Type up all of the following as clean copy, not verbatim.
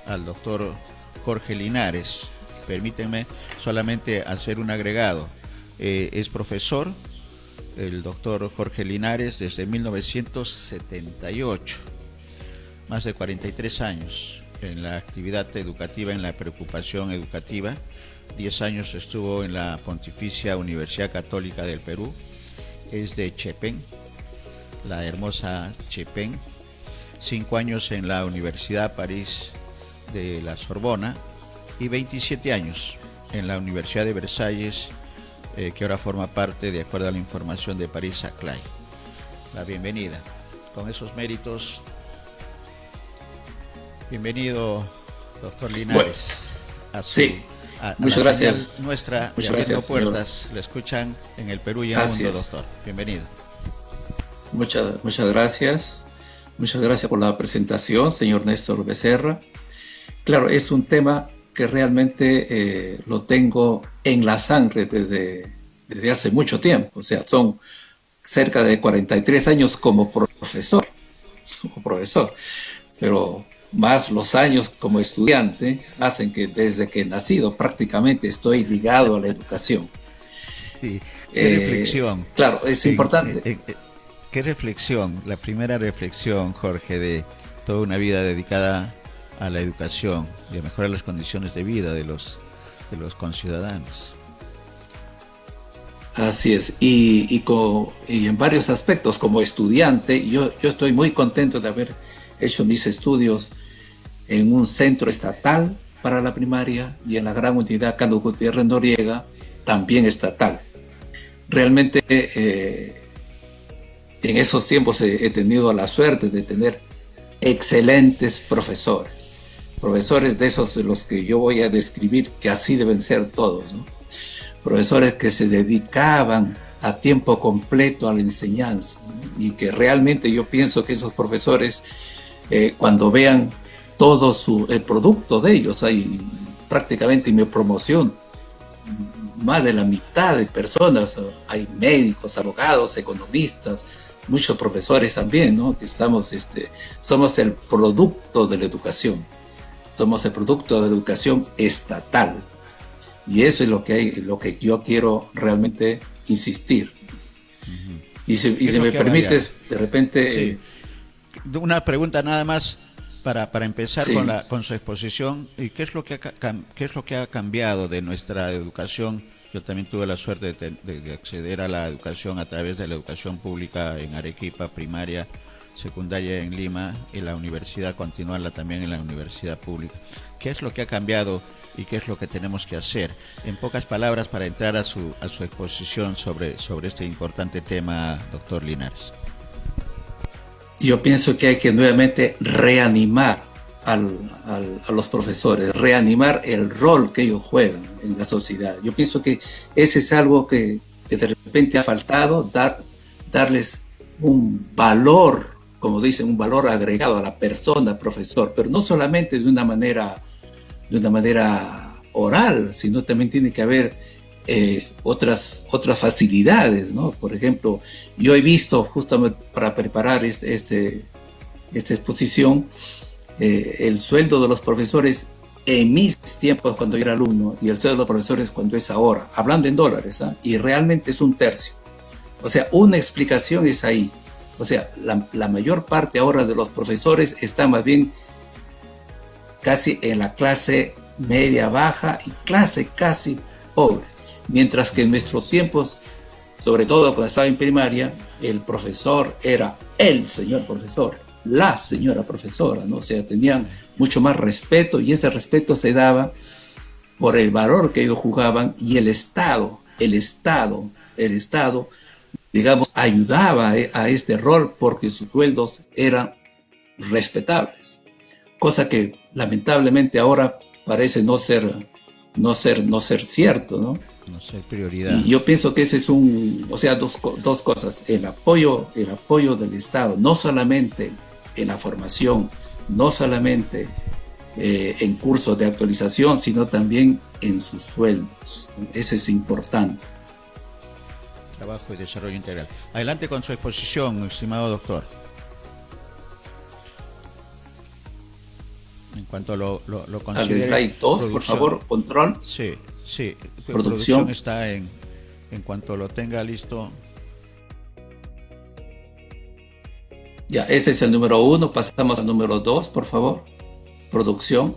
al doctor Jorge Linares. Permítanme solamente hacer un agregado. Es profesor, el doctor Jorge Linares, desde 1978, más de 43 años en la actividad educativa, en la preocupación educativa. 10 años estuvo en la Pontificia Universidad Católica del Perú, es de Chepén, la hermosa Chepén. 5 años en la Universidad París de la Sorbona y 27 años en la Universidad de Versalles, que ahora forma parte, de acuerdo a la información, de París-Saclay. La bienvenida. Con esos méritos, bienvenido, doctor Linares, bueno, sí, a muchas la gracias. señal nuestra de Muchas Abriendo gracias, Puertas. señor. Le escuchan en el Perú y en el Así mundo, es. doctor. Bienvenido. Muchas gracias. Muchas gracias por la presentación, señor Néstor Becerra. Claro, es un tema que realmente lo tengo en la sangre desde hace mucho tiempo. O sea, son cerca de 43 años como profesor. Pero más los años como estudiante hacen que desde que he nacido prácticamente estoy ligado a la educación. Sí. ¿Qué reflexión? Claro, es importante. ¿Qué reflexión? La primera reflexión, Jorge, de toda una vida dedicada a la educación y a mejorar las condiciones de vida de los conciudadanos. Así es, y en varios aspectos, como estudiante, yo estoy muy contento de haber hecho mis estudios en un centro estatal para la primaria y en la gran unidad Carlos Gutiérrez Noriega, también estatal. Realmente en esos tiempos he tenido la suerte de tener excelentes profesores de esos de los que yo voy a describir, que así deben ser todos, ¿no? Profesores que se dedicaban a tiempo completo a la enseñanza, ¿no? Y que realmente yo pienso que esos profesores, cuando vean todo el producto de ellos, hay prácticamente en mi promoción más de la mitad de personas, hay médicos, abogados, economistas, muchos profesores también, ¿no? Que somos el producto de la educación, somos el producto de la educación estatal. Y eso es lo que yo quiero realmente insistir. Y si me permites, de repente... Sí. Una pregunta nada más para empezar, sí, con su exposición. ¿Y qué es lo que ha cambiado de nuestra educación? Yo también tuve la suerte de acceder a la educación a través de la educación pública en Arequipa, primaria, secundaria en Lima, y la universidad, continuarla también en la universidad pública. ¿Qué es lo que ha cambiado y qué es lo que tenemos que hacer? En pocas palabras, para entrar a su exposición sobre este importante tema, doctor Linares. Yo pienso que hay que nuevamente reanimar a los profesores, reanimar el rol que ellos juegan en la sociedad. Yo pienso que ese es algo que de repente ha faltado, darles un valor, como dicen, un valor agregado a la persona, profesor, pero no solamente de una manera oral, sino también tiene que haber otras facilidades, ¿no? Por ejemplo, yo he visto, justamente para preparar esta exposición, el sueldo de los profesores en mis tiempos cuando yo era alumno y el sueldo de los profesores cuando es ahora, hablando en dólares, ¿eh? Y realmente es un tercio. O sea, una explicación es ahí. O sea, la mayor parte ahora de los profesores está más bien casi en la clase media baja y clase casi pobre. Mientras que en nuestros tiempos, sobre todo cuando estaba en primaria, el profesor era el señor profesor, la señora profesora, ¿no? O sea, tenían mucho más respeto y ese respeto se daba por el valor que ellos jugaban y el Estado, digamos, ayudaba a este rol porque sus sueldos eran respetables. Cosa que lamentablemente ahora parece no ser cierto, ¿no? No sé, prioridad. Y yo pienso que ese es dos cosas, el apoyo del Estado, no solamente en la formación, no solamente en cursos de actualización, sino también en sus sueldos. Eso es importante. Trabajo y desarrollo integral. Adelante con su exposición, estimado doctor. cuanto lo Al considere. slide 2, por favor, control. Sí, sí. Producción está en cuanto lo tenga listo. Ya, ese es el número 1. Pasamos al número 2, por favor. Producción.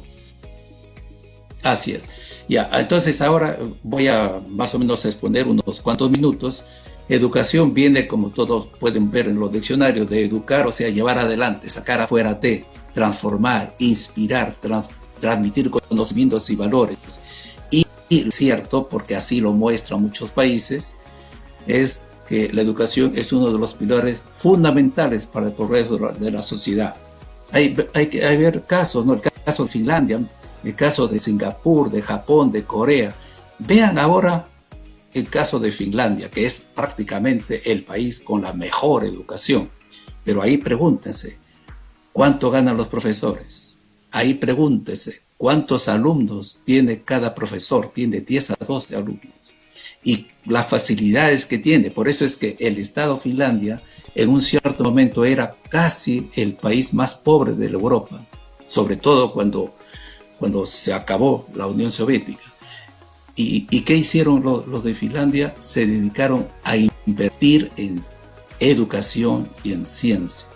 Así es. Ya, entonces ahora voy a más o menos exponer unos cuantos minutos. Educación viene, como todos pueden ver en los diccionarios, de educar, o sea, llevar adelante, sacar afuera de, transformar, inspirar, transmitir conocimientos y valores. Y es cierto, porque así lo muestran muchos países, es que la educación es uno de los pilares fundamentales para el progreso de la sociedad. Hay que ver casos, ¿no? El caso de Finlandia, el caso de Singapur, de Japón, de Corea. Vean ahora el caso de Finlandia, que es prácticamente el país con la mejor educación. Pero ahí pregúntense, ¿cuánto ganan los profesores? Ahí pregúntense, ¿cuántos alumnos tiene cada profesor? Tiene 10 a 12 alumnos. Y las facilidades que tiene. Por eso es que el Estado Finlandia en un cierto momento era casi el país más pobre de Europa, sobre todo cuando se acabó la Unión Soviética. ¿Y qué hicieron los de Finlandia? Se dedicaron a invertir en educación y en ciencia.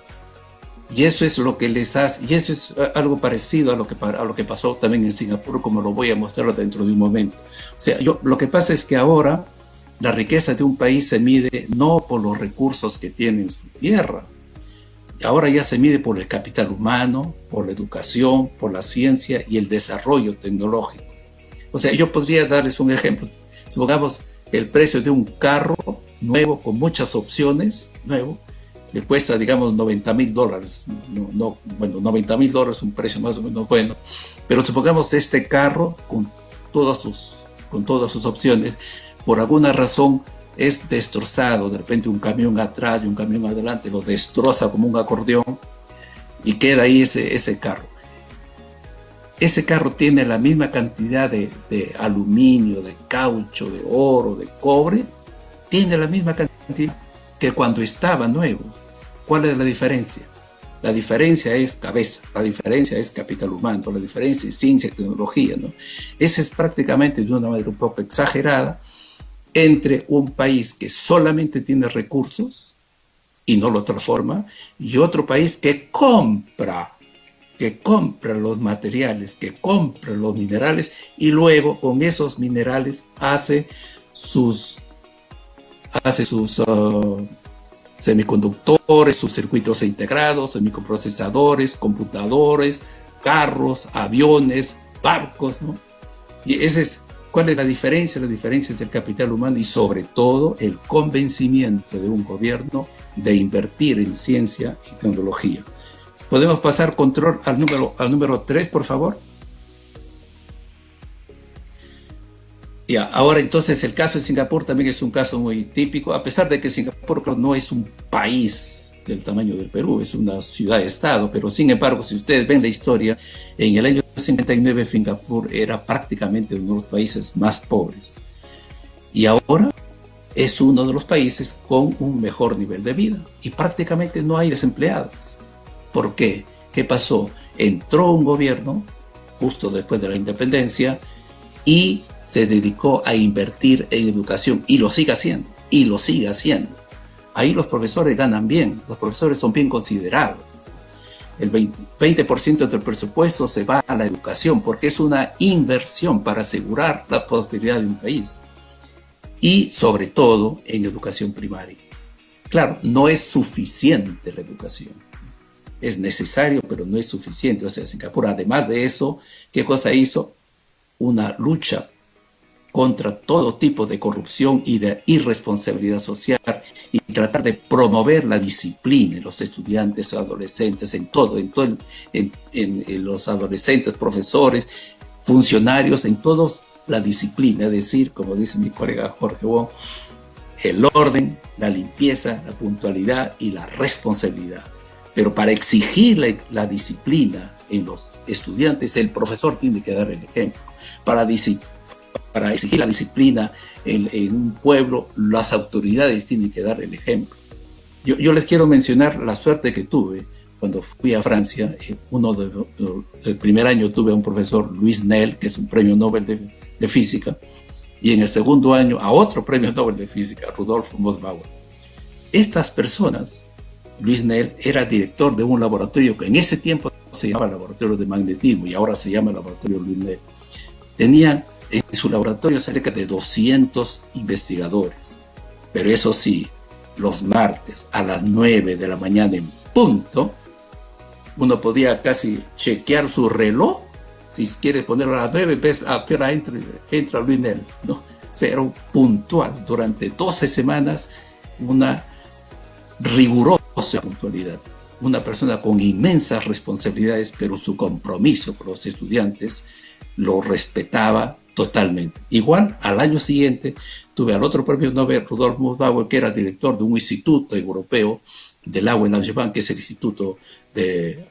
Y eso es lo que les hace, y eso es algo parecido a lo que pasó también en Singapur, como lo voy a mostrar dentro de un momento. O sea, lo que pasa es que ahora la riqueza de un país se mide no por los recursos que tiene en su tierra, ahora ya se mide por el capital humano, por la educación, por la ciencia y el desarrollo tecnológico. O sea, yo podría darles un ejemplo. Supongamos el precio de un carro nuevo, con muchas opciones, nuevo, le cuesta, digamos, $90,000. Bueno, $90,000 es un precio más o menos bueno, pero supongamos este carro con todas sus opciones, por alguna razón es destrozado, de repente un camión atrás y un camión adelante lo destroza como un acordeón y queda ahí ese carro. Ese carro tiene la misma cantidad de aluminio, de caucho, de oro, de cobre, tiene la misma cantidad que cuando estaba nuevo. ¿Cuál es la diferencia? La diferencia es cabeza, la diferencia es capital humano, la diferencia es ciencia y tecnología, ¿no? Esa es prácticamente, de una manera un poco exagerada, entre un país que solamente tiene recursos y no lo transforma, y otro país que compra los materiales, que compra los minerales, y luego con esos minerales hace sus semiconductores, sus circuitos integrados, microprocesadores, computadores, carros, aviones, barcos, ¿no? Y ¿cuál es la diferencia? La diferencia es el capital humano y sobre todo el convencimiento de un gobierno de invertir en ciencia y tecnología. ¿Podemos pasar control al número 3, por favor? Ya, ahora entonces el caso de Singapur también es un caso muy típico, a pesar de que Singapur no es un país del tamaño del Perú, es una ciudad-estado, pero sin embargo, si ustedes ven la historia, en el año 59 Singapur era prácticamente uno de los países más pobres. Y ahora es uno de los países con un mejor nivel de vida y prácticamente no hay desempleados. ¿Por qué? ¿Qué pasó? Entró un gobierno justo después de la independencia y se dedicó a invertir en educación y lo sigue haciendo, Ahí los profesores ganan bien, los profesores son bien considerados. El 20% del presupuesto se va a la educación porque es una inversión para asegurar la prosperidad de un país. Y sobre todo en educación primaria. Claro, no es suficiente la educación. Es necesario, pero no es suficiente. O sea, Singapur, además de eso, ¿qué cosa hizo? Una lucha contra todo tipo de corrupción y de irresponsabilidad social y tratar de promover la disciplina en los estudiantes, adolescentes, en los adolescentes, profesores, funcionarios, en todos la disciplina, es decir, como dice mi colega Jorge Wong, el orden, la limpieza, la puntualidad y la responsabilidad. Pero para exigir la disciplina en los estudiantes, el profesor tiene que dar el ejemplo. Para exigir la disciplina en un pueblo, las autoridades tienen que dar el ejemplo. Yo les quiero mencionar la suerte que tuve, cuando fui a Francia, el primer año tuve a un profesor, Louis Néel, que es un premio Nobel de física, y en el segundo año a otro premio Nobel de física, Rudolf Mossbauer. Estas personas, Louis Néel era director de un laboratorio que en ese tiempo se llamaba Laboratorio de Magnetismo y ahora se llama Laboratorio Louis Néel. Tenían en su laboratorio cerca de 200 investigadores, pero eso sí, los martes a las 9 de la mañana en punto, uno podía casi chequear su reloj. Si quieres ponerlo a las 9, ves a qué hora entra Louis Néel, ¿no? O sea, era un puntual durante 12 semanas, una rigurosa puntualidad. Una persona con inmensas responsabilidades, pero su compromiso con los estudiantes lo respetaba totalmente. Igual, al año siguiente, tuve al otro premio Nobel, Rudolf Mossbauer, que era director de un instituto europeo del agua en Langevin, que es el instituto de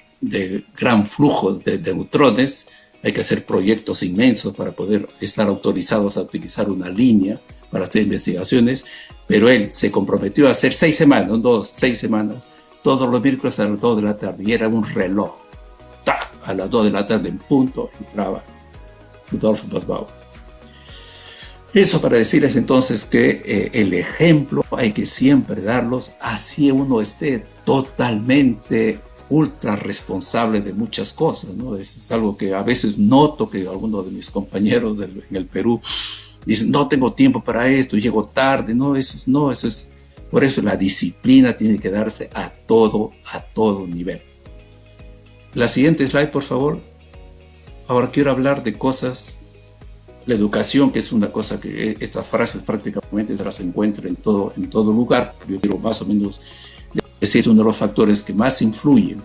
gran flujo de neutrones. Hay que hacer proyectos inmensos para poder estar autorizados a utilizar una línea para hacer investigaciones, pero él se comprometió a hacer 6 semanas, 6 semanas, todos los miércoles a las 2 de la tarde, y era un reloj. ¡Tac! A las 2 de la tarde en punto entraba Rudolf Mossbauer. Eso para decirles entonces que el ejemplo hay que siempre darlos, así uno esté totalmente ultra responsable de muchas cosas, ¿no? Es algo que a veces noto que algunos de mis compañeros en el Perú dicen, no tengo tiempo para esto, llego tarde, no, eso es, por eso la disciplina tiene que darse a todo nivel. La siguiente slide, por favor. Ahora quiero hablar de cosas, la educación, que es una cosa que estas frases prácticamente se las encuentro en todo lugar. Yo quiero más o menos decir, es uno de los factores que más influyen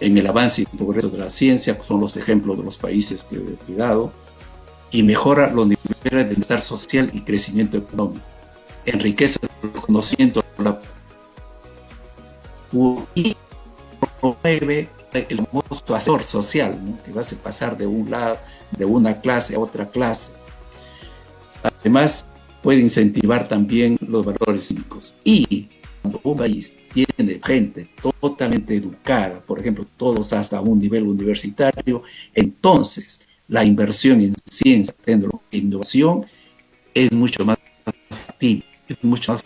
en el avance y progreso de la ciencia, son los ejemplos de los países que he dado, y mejora los niveles de bienestar social y crecimiento económico. Enriquece el conocimiento y promueve el famoso ascensor social, ¿no? Que va a pasar de una clase a otra clase. Además, puede incentivar también los valores cívicos. Y cuando un país tiene gente totalmente educada, por ejemplo, todos hasta un nivel universitario, entonces la inversión en ciencia, tecnología e innovación es mucho más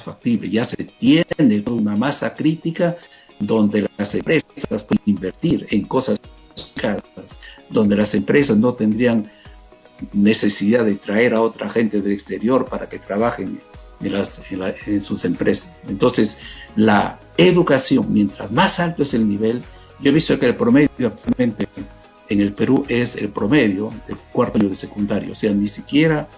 factible. Ya se tiene una masa crítica donde las empresas pueden invertir en cosas caras, donde las empresas no tendrían necesidad de traer a otra gente del exterior para que trabajen en sus empresas. Entonces, la educación, mientras más alto es el nivel, yo he visto que el promedio actualmente en el Perú es el promedio del cuarto año de secundario, o sea, ni siquiera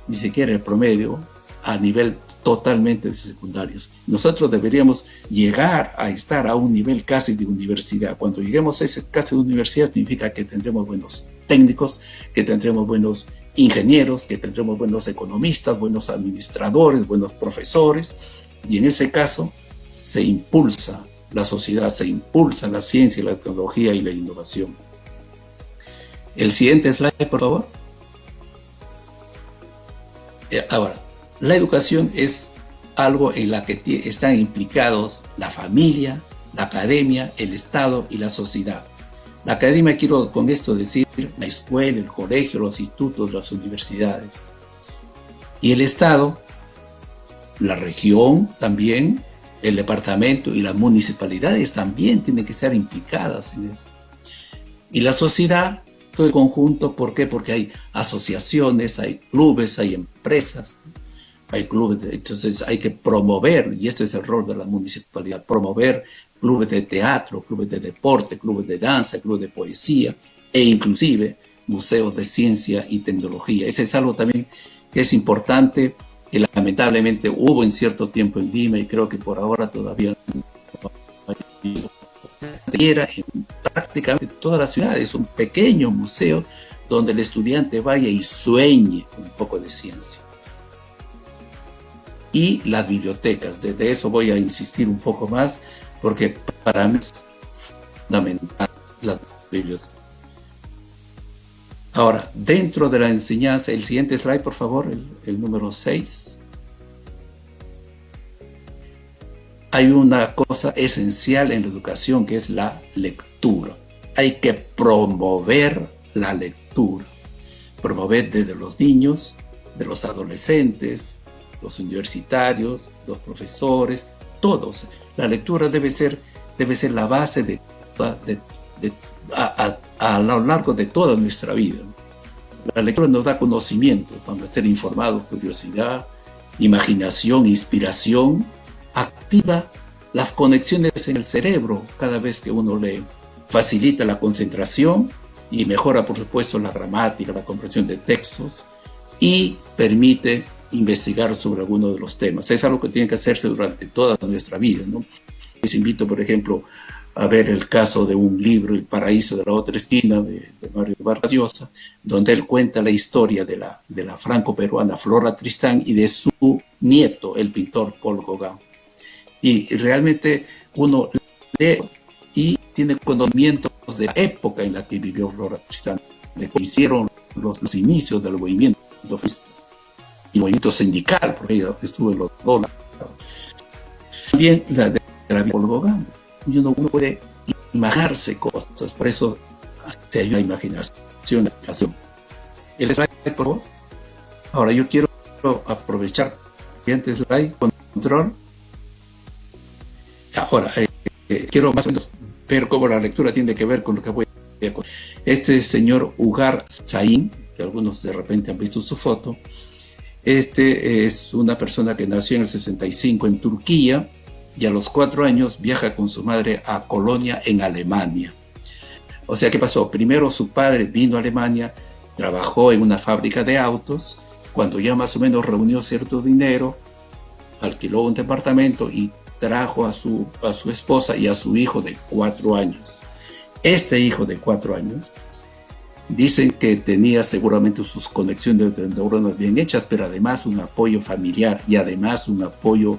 el promedio a nivel totalmente de secundarios. Nosotros deberíamos llegar a estar a un nivel casi de universidad. Cuando lleguemos a ese casi de universidad, significa que tendremos buenos técnicos, que tendremos buenos ingenieros, que tendremos buenos economistas, buenos administradores, buenos profesores, y en ese caso se impulsa la sociedad, se impulsa la ciencia, la tecnología y la innovación. El siguiente slide, por favor. Ahora, la educación es algo en la que están implicados la familia, la academia, el Estado y la sociedad. La academia, quiero con esto decir, la escuela, el colegio, los institutos, las universidades. Y el Estado, la región también, el departamento y las municipalidades también tienen que estar implicadas en esto. Y la sociedad, todo el conjunto, ¿por qué? Porque hay asociaciones, hay clubes, hay empresas, hay clubes, entonces hay que promover, y este es el rol de la municipalidad, promover clubes de teatro, clubes de deporte, clubes de danza, clubes de poesía, e inclusive museos de ciencia y tecnología. Ese es algo también que es importante, que lamentablemente hubo en cierto tiempo en Lima, y creo que por ahora todavía era en prácticamente todas las ciudades, un pequeño museo donde el estudiante vaya y sueñe un poco de ciencia. Y las bibliotecas, de eso voy a insistir un poco más, porque para mí es fundamental las bibliotecas. Ahora, dentro de la enseñanza, el siguiente slide, por favor, el número 6. hay una cosa esencial en la educación que es la lectura. Hay que promover la lectura, promover desde los niños, de los adolescentes, los universitarios, los profesores, todos. La lectura debe ser la base a lo largo de toda nuestra vida. La lectura nos da conocimiento, vamos a estar informados, curiosidad, imaginación, inspiración, activa las conexiones en el cerebro cada vez que uno lee, facilita la concentración y mejora, por supuesto, la gramática, la comprensión de textos y permite investigar sobre algunos de los temas. Es algo que tiene que hacerse durante toda nuestra vida, ¿no? Les invito, por ejemplo, a ver el caso de un libro, El paraíso de la otra esquina, de Mario Vargas Llosa, donde él cuenta la historia de la franco-peruana Flora Tristán y de su nieto, el pintor Paul Gauguin. Y realmente uno lee y tiene conocimientos de la época en la que vivió Flora Tristán, de que hicieron los inicios del movimiento feminista y movimiento sindical, porque ella estuvo en los dos lados. También la de la vida de Paul Gauguin. Uno puede imaginarse cosas, por eso se ayuda a la imaginación, la creación. El slide, por favor. Ahora yo quiero aprovechar el siguiente slide, control. Ahora, quiero más o menos ver cómo la lectura tiene que ver con lo que voy a contar. Este señor Ugar Sahin, que algunos de repente han visto su foto, es una persona que nació en el 65 en Turquía, y a los 4 años viaja con su madre a Colonia, en Alemania. O sea, ¿qué pasó? Primero su padre vino a Alemania, trabajó en una fábrica de autos, cuando ya más o menos reunió cierto dinero, alquiló un departamento y trajo a su esposa y a su hijo de 4 años. Este hijo de 4 años, dicen que tenía seguramente sus conexiones de neuronas bien hechas, pero además un apoyo familiar y además un apoyo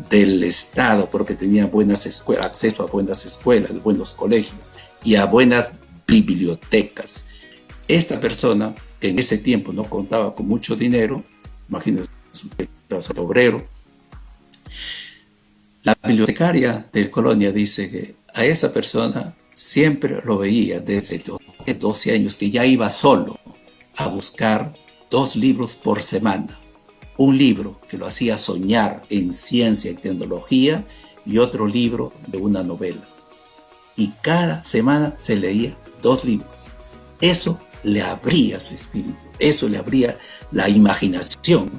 del Estado, porque tenía buenas escuelas, acceso a buenas escuelas, buenos colegios y a buenas bibliotecas. Esta persona, que en ese tiempo no contaba con mucho dinero, imagínense, era un obrero, la bibliotecaria de Colonia dice que a esa persona siempre lo veía desde los 12 años, que ya iba solo a buscar 2 libros por semana. Un libro que lo hacía soñar en ciencia y tecnología y otro libro de una novela. Y cada semana se leía 2 libros. Eso le abría su espíritu, eso le abría la imaginación.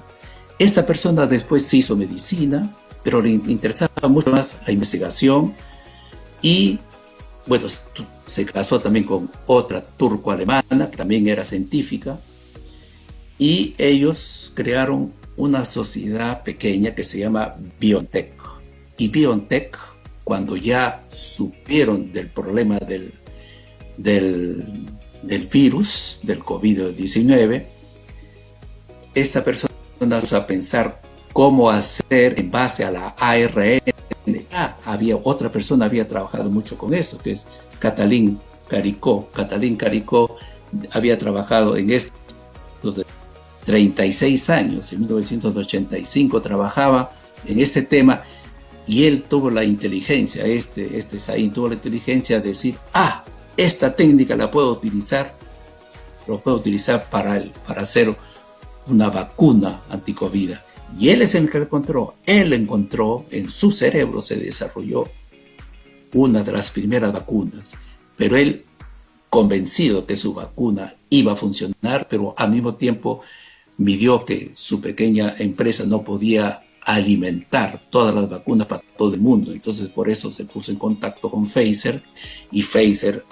Esta persona después se hizo medicina, pero le interesaba mucho más la investigación y, bueno, se casó también con otra turco-alemana, que también era científica, y ellos crearon una sociedad pequeña que se llama BioNTech. Y BioNTech, cuando ya supieron del problema del virus, del COVID-19, esta persona empezó a pensar cómo hacer en base a la ARN. Había otra persona había trabajado mucho con eso, que es Katalin Karikó. Katalin Karikó había trabajado en esto de 36 años, en 1985 trabajaba en este tema y él tuvo la inteligencia, este Sahin tuvo la inteligencia de decir, esta técnica lo puedo utilizar para hacer una vacuna anticovid. Y él es el que él encontró, en su cerebro se desarrolló una de las primeras vacunas, pero él convencido que su vacuna iba a funcionar, pero al mismo tiempo midió que su pequeña empresa no podía alimentar todas las vacunas para todo el mundo. Entonces por eso se puso en contacto con Pfizer y Pfizer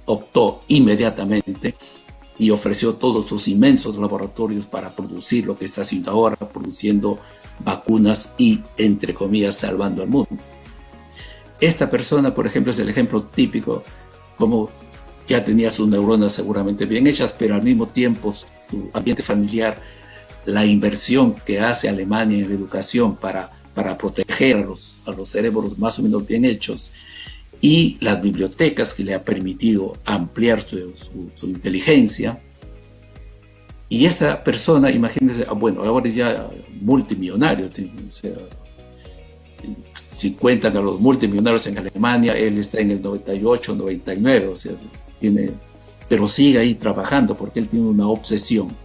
optó inmediatamente y ofreció todos sus inmensos laboratorios para producir lo que está haciendo ahora, produciendo vacunas y, entre comillas, salvando al mundo. Esta persona, por ejemplo, es el ejemplo típico, como ya tenía sus neuronas seguramente bien hechas, pero al mismo tiempo su ambiente familiar, la inversión que hace Alemania en la educación para proteger a los cerebros más o menos bien hechos, y las bibliotecas que le ha permitido ampliar su inteligencia. Y esa persona, imagínense, bueno, ahora es ya multimillonario, o sea, Si cuentan a los multimillonarios en Alemania, él está en el 98, 99, o sea, pero sigue ahí trabajando porque él tiene una obsesión,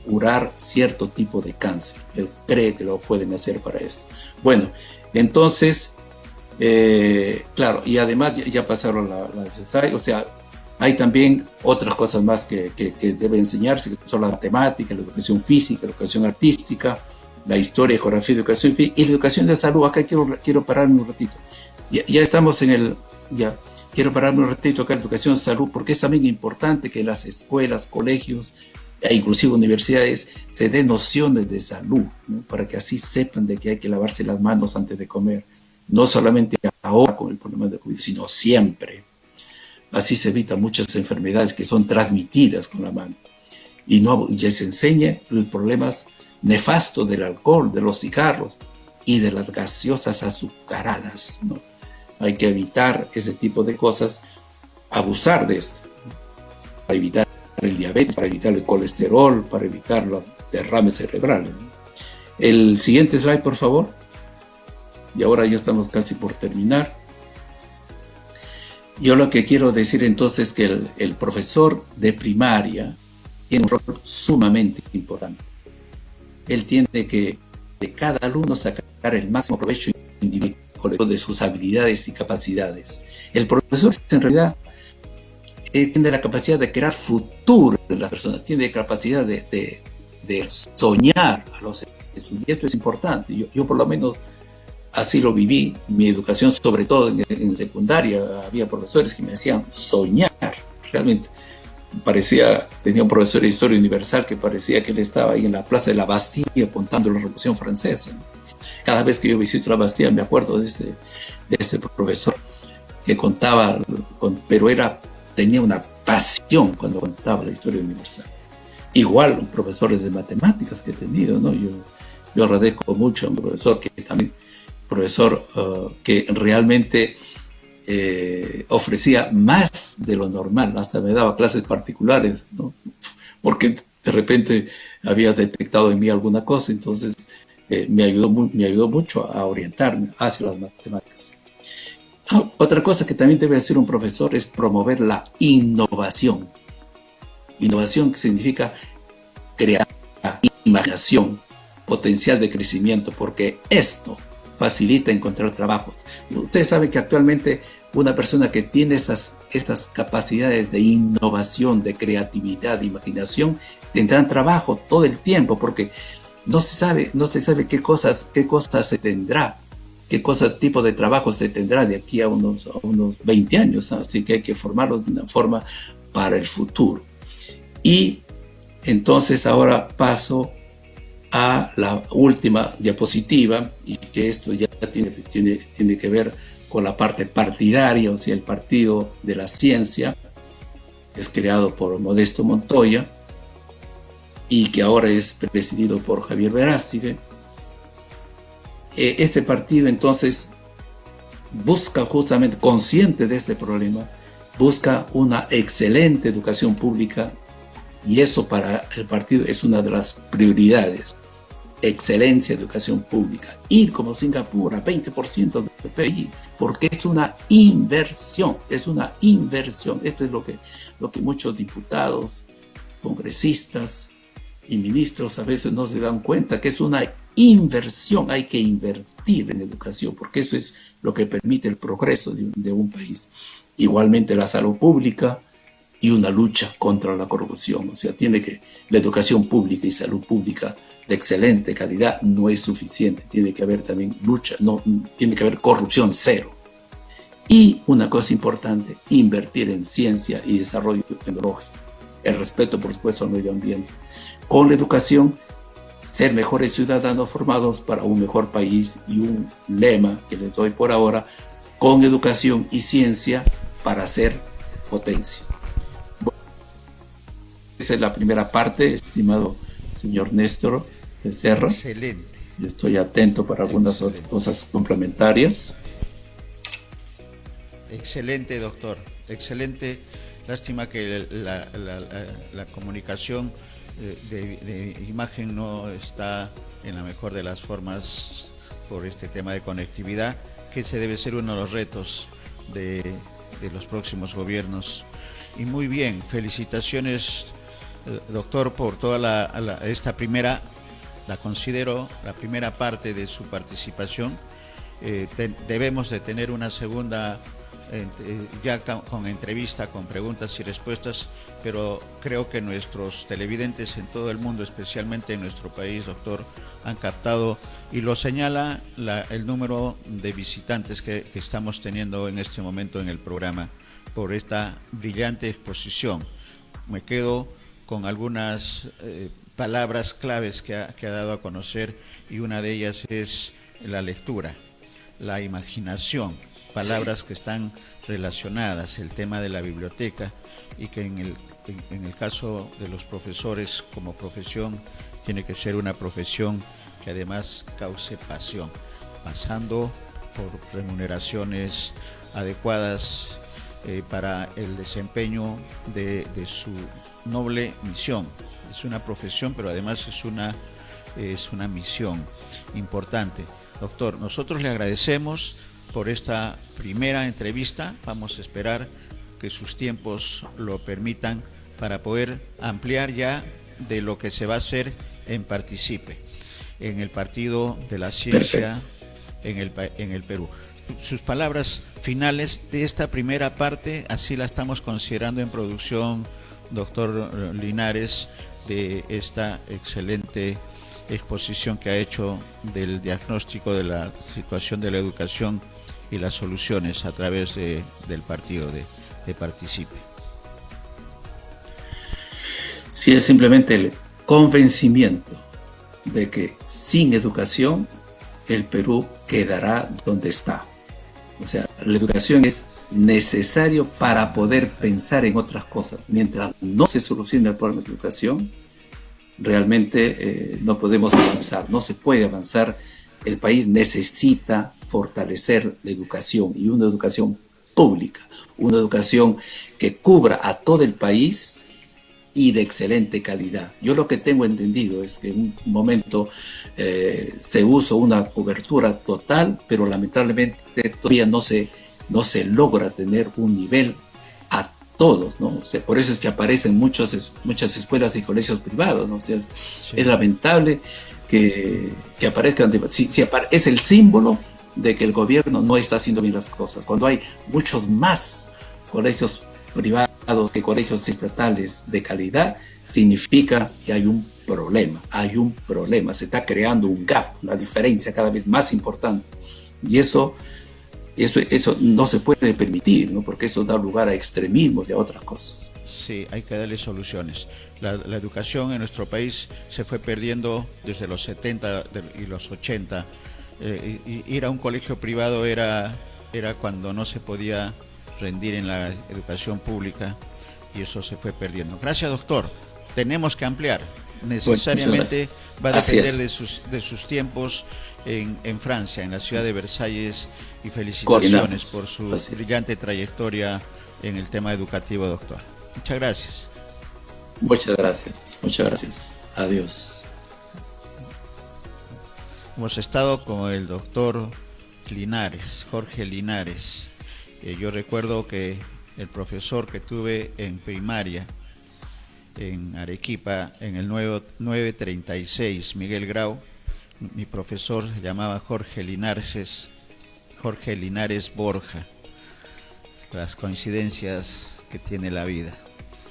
curar cierto tipo de cáncer. Él cree que lo pueden hacer para esto. Bueno, entonces, claro, y además ya pasaron la o sea, hay también otras cosas más que debe enseñarse, que son la matemática, la educación física, la educación artística, la historia, geografía, educación física y la educación de salud. Acá quiero pararme un ratito. Ya estamos quiero pararme un ratito acá en educación de salud, porque es también importante que las escuelas, colegios e inclusive universidades se den nociones de salud, ¿no? Para que así sepan de que hay que lavarse las manos antes de comer, no solamente ahora con el problema de COVID, sino siempre. Así se evitan muchas enfermedades que son transmitidas con la mano. Y ya se enseña los problemas nefastos del alcohol, de los cigarros y de las gaseosas azucaradas, ¿no? Hay que evitar ese tipo de cosas, abusar de esto, para evitar el diabetes, para evitar el colesterol, para evitar los derrames cerebrales, ¿no? El siguiente slide, por favor. Y ahora ya estamos casi por terminar. Yo lo que quiero decir entonces es que el profesor de primaria tiene un rol sumamente importante. Él tiene que de cada alumno sacar el máximo provecho individual de sus habilidades y capacidades. El profesor en realidad tiene la capacidad de crear futuro en las personas, tiene la capacidad de soñar a los estudiantes. Y esto es importante. Yo por lo menos así lo viví. Mi educación, sobre todo en secundaria, había profesores que me hacían soñar. Realmente tenía un profesor de Historia Universal que parecía que él estaba ahí en la Plaza de la Bastilla contando la Revolución Francesa. Cada vez que yo visito la Bastilla me acuerdo de este profesor que contaba, pero tenía una pasión cuando contaba la Historia Universal. Igual los profesores de matemáticas que he tenido, ¿no? Yo agradezco mucho a mi profesor, que realmente ofrecía más de lo normal, hasta me daba clases particulares, ¿no? Porque de repente había detectado en mí alguna cosa, entonces me ayudó mucho a orientarme hacia las matemáticas. Otra cosa que también debe hacer un profesor es promover la innovación. Innovación que significa crear imaginación, potencial de crecimiento, porque esto facilita encontrar trabajos. Ustedes saben que actualmente una persona que tiene estas capacidades de innovación, de creatividad, de imaginación, tendrán trabajo todo el tiempo, porque no se sabe qué cosas se tendrá, tipo de trabajo se tendrá de aquí a unos 20 años, ¿no? Así que hay que formarlos de una forma para el futuro. Y entonces ahora paso a la última diapositiva, y que esto ya tiene que ver con la parte partidaria, o sea, el Partido de la Ciencia, es creado por Modesto Montoya y que ahora es presidido por Javier Verástegui. Este partido entonces busca, justamente consciente de este problema, busca una excelente educación pública, y eso para el partido es una de las prioridades. Excelencia, educación pública, ir como Singapur a 20% del PIB, porque es una inversión. Esto es lo que muchos diputados, congresistas y ministros a veces no se dan cuenta, que es una inversión. Hay que invertir en educación, porque eso es lo que permite el progreso de un país. Igualmente la salud pública y una lucha contra la corrupción. O sea, la educación pública y salud pública de excelente calidad no es suficiente. Tiene que haber también lucha, tiene que haber corrupción cero. Y una cosa importante, invertir en ciencia y desarrollo tecnológico. El respeto, por supuesto, al medio ambiente. Con la educación, ser mejores ciudadanos formados para un mejor país, y un lema que les doy por ahora: con educación y ciencia para ser potencia. Bueno, esa es la primera parte, estimado señor Néstor Becerra. Excelente. Estoy atento para algunas otras cosas complementarias. Excelente, doctor. Excelente. Lástima que la comunicación de imagen no está en la mejor de las formas por este tema de conectividad, que ese debe ser uno de los retos de los próximos gobiernos. Y muy bien, felicitaciones, doctor, por toda esta primera, la considero la primera parte de su participación. Debemos de tener una segunda ya con entrevista, con preguntas y respuestas, pero creo que nuestros televidentes en todo el mundo, especialmente en nuestro país, doctor, han captado, y lo señala el número de visitantes que estamos teniendo en este momento en el programa por esta brillante exposición. Me quedo con algunas palabras claves que ha dado a conocer, y una de ellas es la lectura, la imaginación, palabras que están relacionadas, el tema de la biblioteca, y que en el caso de los profesores como profesión tiene que ser una profesión que además cause pasión, pasando por remuneraciones adecuadas para el desempeño de su noble misión. Es una profesión, pero además es una misión importante. Doctor, nosotros le agradecemos por esta primera entrevista. Vamos a esperar que sus tiempos lo permitan para poder ampliar ya de lo que se va a hacer en Participe, en el Partido de la Ciencia en el Perú. Sus palabras finales de esta primera parte, así la estamos considerando en producción, doctor Linares, de esta excelente exposición que ha hecho del diagnóstico de la situación de la educación y las soluciones a través del partido de Participe. Sí, es simplemente el convencimiento de que sin educación el Perú quedará donde está. O sea, la educación es necesario para poder pensar en otras cosas. Mientras no se solucione el problema de educación, realmente no podemos avanzar, no se puede avanzar. El país necesita fortalecer la educación, y una educación pública, una educación que cubra a todo el país y de excelente calidad. Yo lo que tengo entendido es que en un momento se usa una cobertura total, pero lamentablemente todavía no se logra tener un nivel a todos, ¿no? O sea, por eso es que aparecen muchas escuelas y colegios privados, ¿no? O sea, sí. Es lamentable que aparezcan, es el símbolo de que el gobierno no está haciendo bien las cosas. Cuando hay muchos más colegios privados que colegios estatales de calidad, significa que hay un problema, se está creando un gap, una diferencia cada vez más importante, y eso no se puede permitir, ¿no? Porque eso da lugar a extremismos y a otras cosas. Sí, hay que darle soluciones. La educación en nuestro país se fue perdiendo desde los 70 y los 80. Ir a un colegio privado era cuando no se podía rendir en la educación pública, y eso se fue perdiendo. Gracias, doctor. Tenemos que ampliar. Necesariamente va a depender de sus tiempos en Francia, en la ciudad de Versalles, y felicitaciones por su brillante trayectoria en el tema educativo, doctor. Muchas gracias. Muchas gracias. Adiós. Hemos estado con el doctor Linares, Jorge Linares. Yo recuerdo que el profesor que tuve en primaria en Arequipa, en el 936, Miguel Grau, mi profesor se llamaba Jorge Linares Borja. Las coincidencias que tiene la vida.